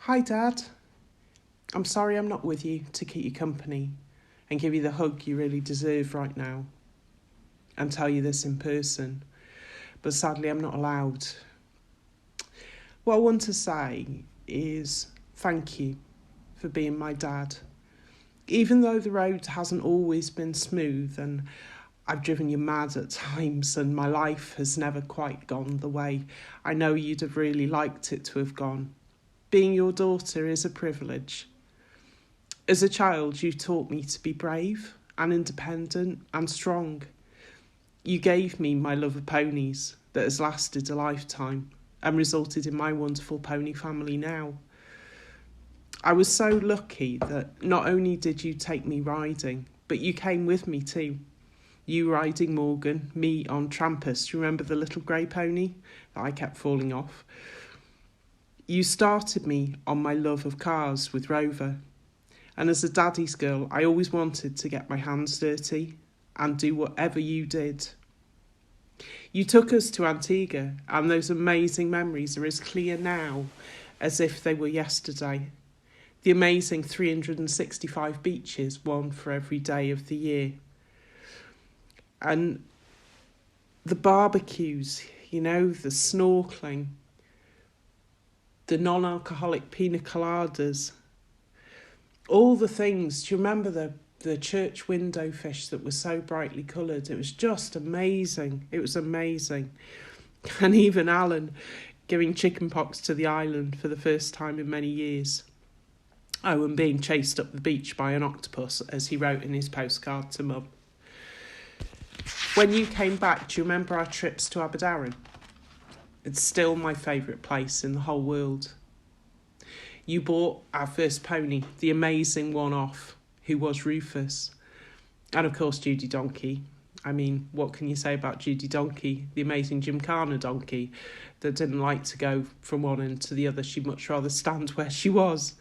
Hi, Dad. I'm sorry I'm not with you to keep you company and give you the hug you really deserve right now and tell you this in person, but sadly I'm not allowed. What I want to say is thank you for being my dad. Even though the road hasn't always been smooth and I've driven you mad at times and my life has never quite gone the way I know you'd have really liked it to have gone, being your daughter is a privilege. As a child, you taught me to be brave and independent and strong. You gave me my love of ponies that has lasted a lifetime and resulted in my wonderful pony family now. I was so lucky that not only did you take me riding, but you came with me too. You riding Morgan, me on Trampus. Do you remember the little grey pony that I kept falling off? You started me on my love of cars with Rover. And as a daddy's girl, I always wanted to get my hands dirty and do whatever you did. You took us to Antigua, and those amazing memories are as clear now as if they were yesterday. The amazing 365 beaches, one for every day of the year. And the barbecues, the snorkeling, the non-alcoholic pina coladas, all the things. Do you remember the church window fish that was so brightly coloured? It was just amazing. It was amazing. And even Alan giving chickenpox to the island for the first time in many years. Oh, and being chased up the beach by an octopus, as he wrote in his postcard to Mum. When you came back, do you remember our trips to Aberdaron? It's still my favourite place in the whole world. You bought our first pony, the amazing one-off, who was Rufus. And of course, Judy Donkey. I mean, what can you say about Judy Donkey, the amazing Gymkhana donkey that didn't like to go from one end to the other. She'd much rather stand where she was.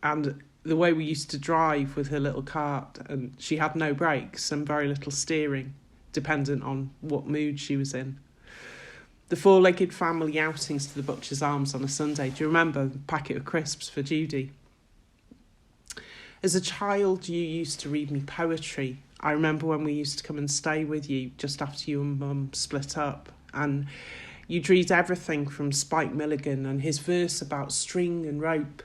And the way we used to drive with her little cart, and she had no brakes and very little steering, dependent on what mood she was in. The four-legged family outings to the Butcher's Arms on a Sunday. Do you remember the packet of crisps for Judy? As a child, you used to read me poetry. I remember when we used to come and stay with you just after you and Mum split up. And you'd read everything from Spike Milligan and his verse about string and rope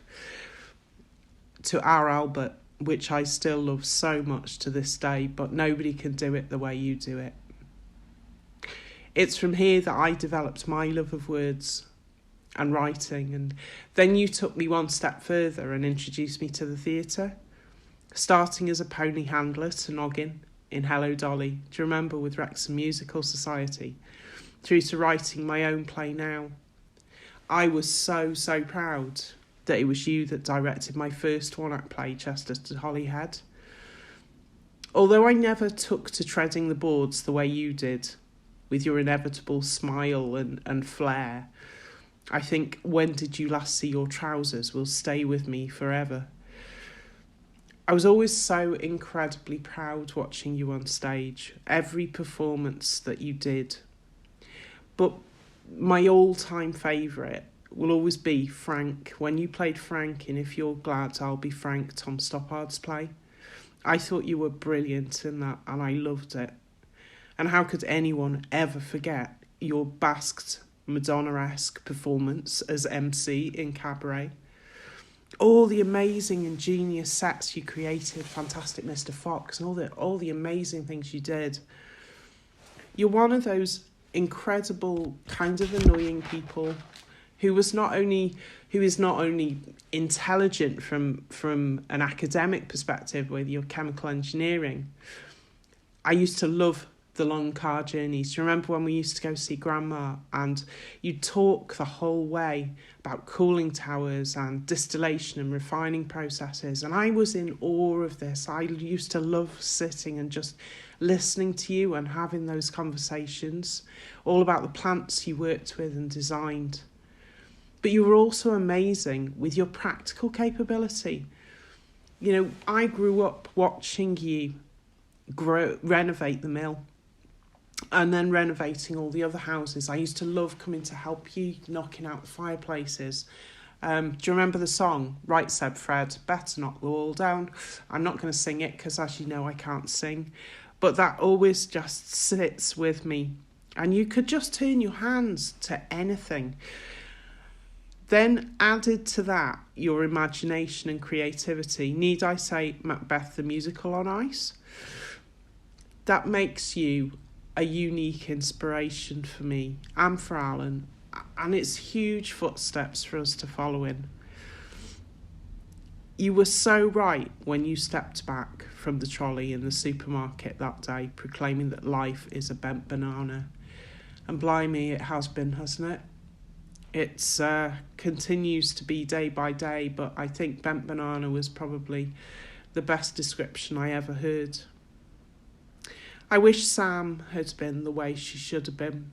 to Our Albert, which I still love so much to this day, but nobody can do it the way you do it. It's from here that I developed my love of words and writing, and then you took me one step further and introduced me to the theatre, starting as a pony handler to Noggin in Hello Dolly, do you remember, with Wrexham Musical Society, through to writing my own play now. I was so proud that it was you that directed my first one-act play, Chester to Holyhead. Although I never took to treading the boards the way you did, with your inevitable smile and flair, I think When Did You Last See Your Trousers will stay with me forever. I was always so incredibly proud watching you on stage, every performance that you did. But my all-time favourite will always be Frank, when you played Frank in If You're Glad I'll Be Frank, Tom Stoppard's play. I thought you were brilliant in that, and I loved it. And how could anyone ever forget your basked Madonna-esque performance as MC in Cabaret? All the amazing ingenious sets you created, Fantastic Mr. Fox, and all the amazing things you did. You're one of those incredible, kind of annoying people who is not only intelligent from an academic perspective with your chemical engineering. I used to love the long car journeys. Do you remember when we used to go see Grandma and you'd talk the whole way about cooling towers and distillation and refining processes? And I was in awe of this. I used to love sitting and just listening to you and having those conversations, all about the plants you worked with and designed. But you were also amazing with your practical capability. I grew up watching you renovate the mill and then renovating all the other houses. I used to love coming to help you, knocking out the fireplaces, Do you remember the song, Right Said Fred, Better Knock the Wall Down? I'm not going to sing it because, as you know, I can't sing. But that always just sits with me. And you could just turn your hands to anything. Then added to that, your imagination and creativity. Need I say Macbeth the musical on ice? That makes you a unique inspiration for me and for Alan. And it's huge footsteps for us to follow in. You were so right when you stepped back from the trolley in the supermarket that day, proclaiming that life is a bent banana. And blimey, it has been, hasn't it? It continues to be day by day, but I think bent banana was probably the best description I ever heard. I wish Sam had been the way she should have been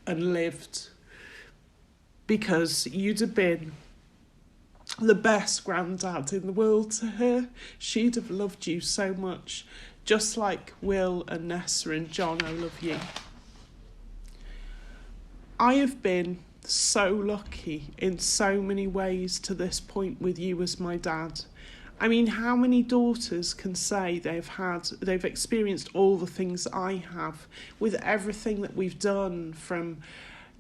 and lived, because you'd have been the best granddad in the world to her. She'd have loved you so much, just like Will and Nessa and John, I love you. I have been so lucky in so many ways to this point with you as my dad. I mean, how many daughters can say they've experienced all the things I have, with everything that we've done, from,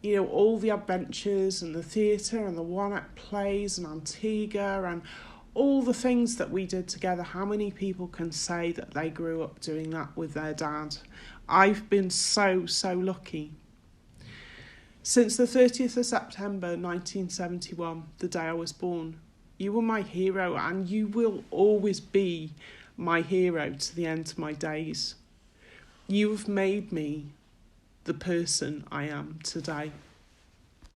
you know, all the adventures and the theatre and the one-act plays and Antigua and all the things that we did together. How many people can say that they grew up doing that with their dad? I've been so lucky. Since the 30th of September 1971, the day I was born, you were my hero, and you will always be my hero to the end of my days. You have made me the person I am today.